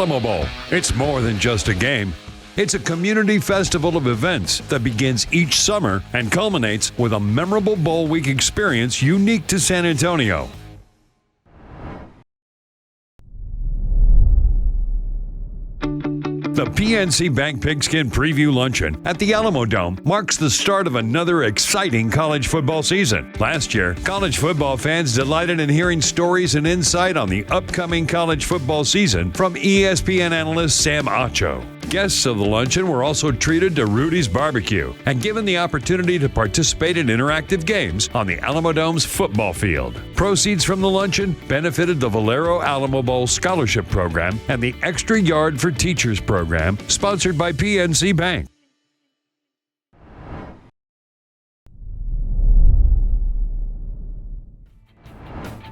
Alamo Bowl. It's more than just a game. It's a community festival of events that begins each summer and culminates with a memorable bowl week experience unique to San Antonio. The PNC Bank Pigskin Preview Luncheon at the Alamo Dome marks the start of another exciting college football season. Last year, college football fans delighted in hearing stories and insight on the upcoming college football season from ESPN analyst Sam Acho. Guests of the luncheon were also treated to Rudy's Barbecue and given the opportunity to participate in interactive games on the Alamo Dome's football field. Proceeds from the luncheon benefited the Valero Alamo Bowl Scholarship Program and the Extra Yard for Teachers program, sponsored by PNC Bank.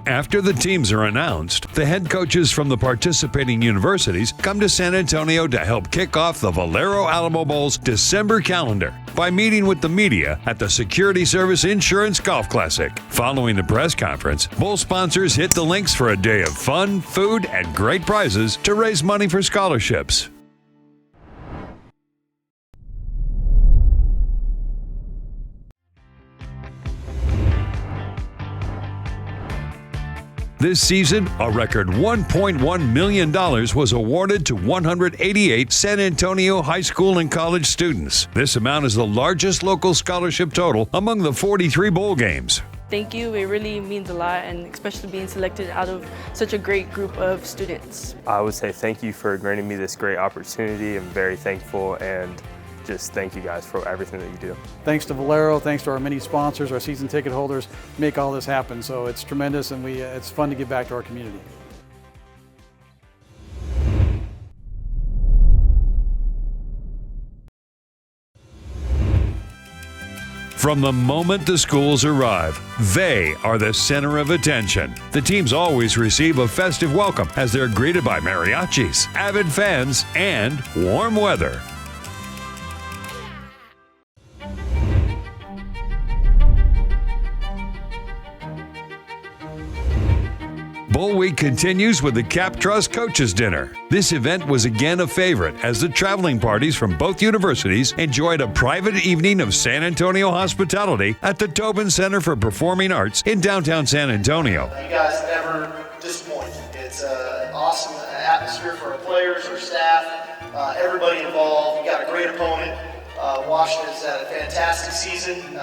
After the teams are announced, the head coaches from the participating universities come to San Antonio to help kick off the Valero Alamo Bowl's December calendar by meeting with the media at the Security Service Insurance Golf Classic. Following the press conference, bowl sponsors hit the links for a day of fun, food, and great prizes to raise money for scholarships. This season, a record $1.1 million was awarded to 188 San Antonio high school and college students. This amount is the largest local scholarship total among the 43 bowl games. Thank you. It really means a lot, and especially being selected out of such a great group of students. I would say thank you for granting me this great opportunity. I'm very thankful, and just thank you guys for everything that you do. Thanks to Valero, thanks to our many sponsors, our season ticket holders, make all this happen. So it's tremendous, and it's fun to give back to our community. From the moment the schools arrive, they are the center of attention. The teams always receive a festive welcome as they're greeted by mariachis, avid fans, and warm weather. Bowl Week continues with the Cap Trust Coaches Dinner. This event was again a favorite as the traveling parties from both universities enjoyed a private evening of San Antonio hospitality at the Tobin Center for Performing Arts in downtown San Antonio. You guys never disappoint. It's an awesome atmosphere for our players, our staff, everybody involved. You got a great opponent. Washington's had a fantastic season.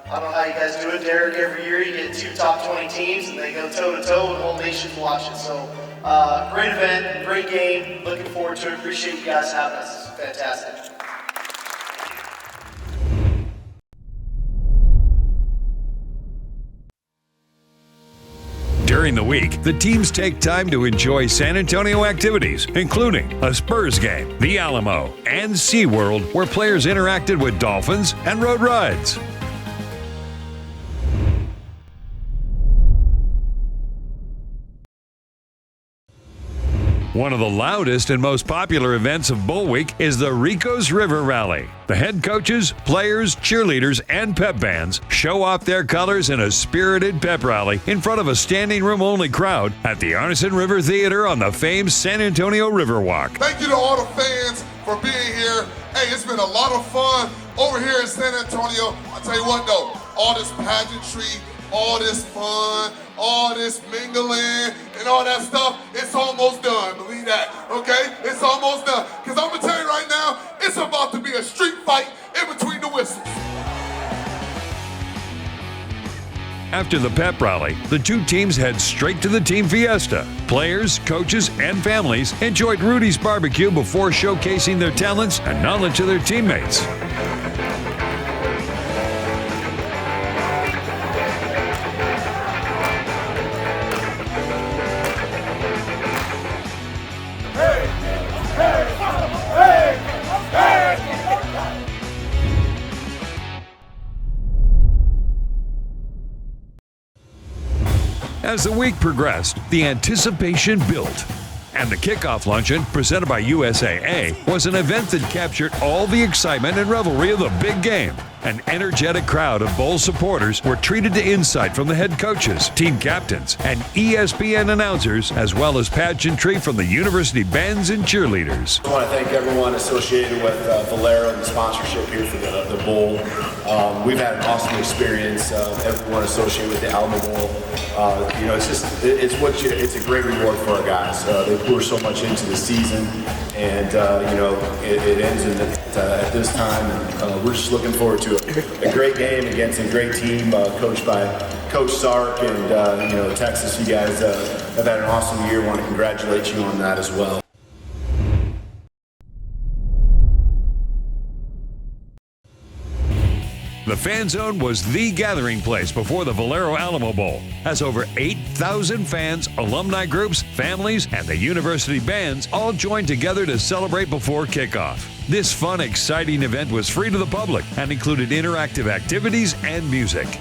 I don't know how you guys do it, Derek. Every year you get 2 top 20 teams and they go toe-to-toe and the whole nation's watching. So, great event, great game. Looking forward to it. Appreciate you guys having us. It's fantastic. During the week, the teams take time to enjoy San Antonio activities, including a Spurs game, the Alamo, and SeaWorld, where players interacted with dolphins and rode rides. One of the loudest and most popular events of Bowl Week is the Rico's River Rally. The head coaches, players, cheerleaders, and pep bands show off their colors in a spirited pep rally in front of a standing room only crowd at the Arneson River Theater on the famed San Antonio Riverwalk. Thank you to all the fans for being here. Hey, it's been a lot of fun over here in San Antonio. I'll tell you what though, all this pageantry, all this fun, all this mingling, and all that stuff, it's almost done, believe that, okay? It's almost done, because I'm going to tell you right now, it's about to be a street fight in between the whistles. After the pep rally, the two teams head straight to the team fiesta. Players, coaches, and families enjoyed Rudy's Barbecue before showcasing their talents and knowledge of their teammates. As the week progressed, the anticipation built. And the kickoff luncheon, presented by USAA, was an event that captured all the excitement and revelry of the big game. An energetic crowd of Bowl supporters were treated to insight from the head coaches, team captains, and ESPN announcers, as well as pageantry from the university bands and cheerleaders. I want to thank everyone associated with Valero and the sponsorship here for the Bowl. We've had an awesome experience. Everyone associated with the Alamo Bowl. It's a great reward for our guys. They pour so much into the season, and it ends at this time. And we're just looking forward to a great game against a great team coached by Coach Sark and Texas. You guys have had an awesome year. I want to congratulate you on that as well. The Fan Zone was the gathering place before the Valero Alamo Bowl, as over 8,000 fans, alumni groups, families, and the university bands all joined together to celebrate before kickoff. This fun, exciting event was free to the public and included interactive activities and music.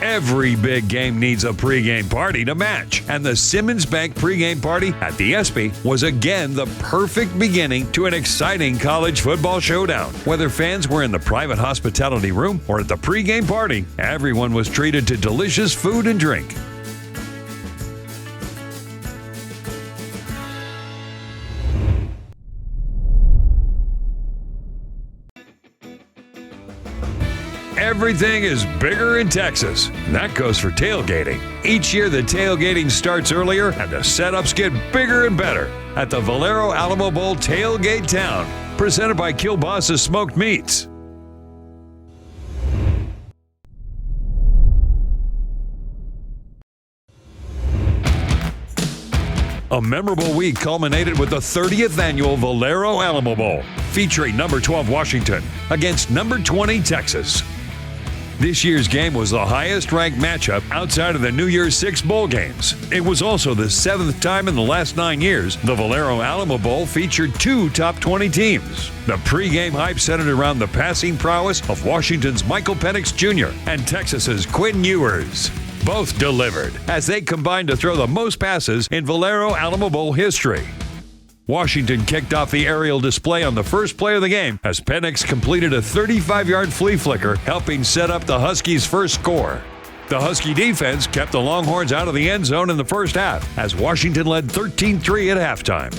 Every big game needs a pregame party to match, and the Simmons Bank pregame party at the ESPY was again the perfect beginning to an exciting college football showdown. Whether fans were in the private hospitality room or at the pregame party, everyone was treated to delicious food and drink. Everything is bigger in Texas. That goes for tailgating. Each year, the tailgating starts earlier and the setups get bigger and better at the Valero Alamo Bowl Tailgate Town, presented by Kielbasa Smoked Meats. A memorable week culminated with the 30th annual Valero Alamo Bowl, featuring number 12 Washington against number 20 Texas. This year's game was the highest-ranked matchup outside of the New Year's Six bowl games. It was also the 7th time in the last 9 years the Valero Alamo Bowl featured 2 top 20 teams. The pregame hype centered around the passing prowess of Washington's Michael Penix Jr. and Texas's Quinn Ewers. Both delivered as they combined to throw the most passes in Valero Alamo Bowl history. Washington kicked off the aerial display on the first play of the game as Penix completed a 35-yard flea flicker, helping set up the Huskies' first score. The Husky defense kept the Longhorns out of the end zone in the first half as Washington led 13-3 at halftime.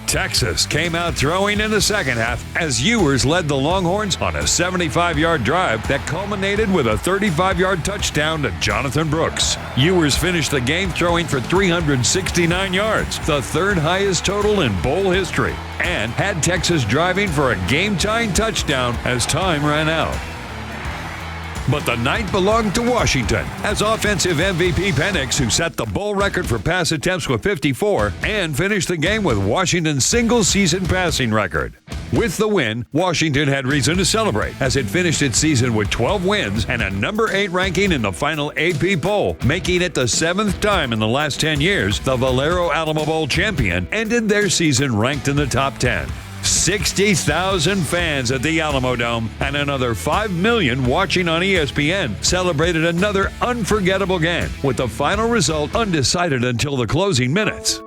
Texas came out throwing in the second half as Ewers led the Longhorns on a 75-yard drive that culminated with a 35-yard touchdown to Jonathan Brooks. Ewers finished the game throwing for 369 yards, the 3rd highest total in bowl history, and had Texas driving for a game-tying touchdown as time ran out. But the night belonged to Washington, as offensive MVP Penix, who set the bowl record for pass attempts with 54, and finished the game with Washington's single-season passing record. With the win, Washington had reason to celebrate, as it finished its season with 12 wins and a number 8 ranking in the final AP poll, making it the 7th time in the last 10 years the Valero Alamo Bowl champion ended their season ranked in the top 10. 60,000 fans at the Alamo Dome and another 5 million watching on ESPN celebrated another unforgettable game, with the final result undecided until the closing minutes.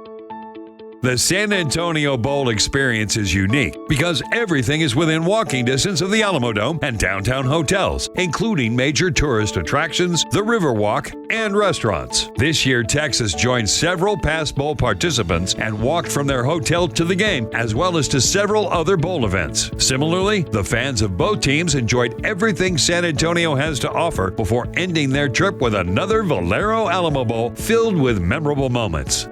The San Antonio Bowl experience is unique because everything is within walking distance of the Alamo Dome and downtown hotels, including major tourist attractions, the Riverwalk, and restaurants. This year, Texas joined several past bowl participants and walked from their hotel to the game, as well as to several other bowl events. Similarly, the fans of both teams enjoyed everything San Antonio has to offer before ending their trip with another Valero Alamo Bowl filled with memorable moments.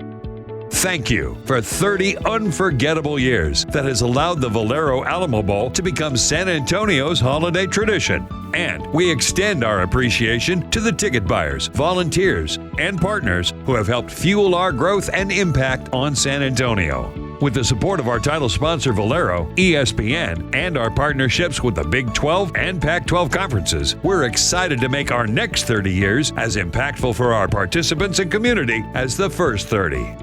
Thank you for 30 unforgettable years that has allowed the Valero Alamo Bowl to become San Antonio's holiday tradition. And we extend our appreciation to the ticket buyers, volunteers, and partners who have helped fuel our growth and impact on San Antonio. With the support of our title sponsor Valero, ESPN, and our partnerships with the Big 12 and Pac-12 conferences, we're excited to make our next 30 years as impactful for our participants and community as the first 30.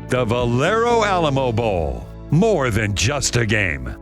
The Valero Alamo Bowl, more than just a game.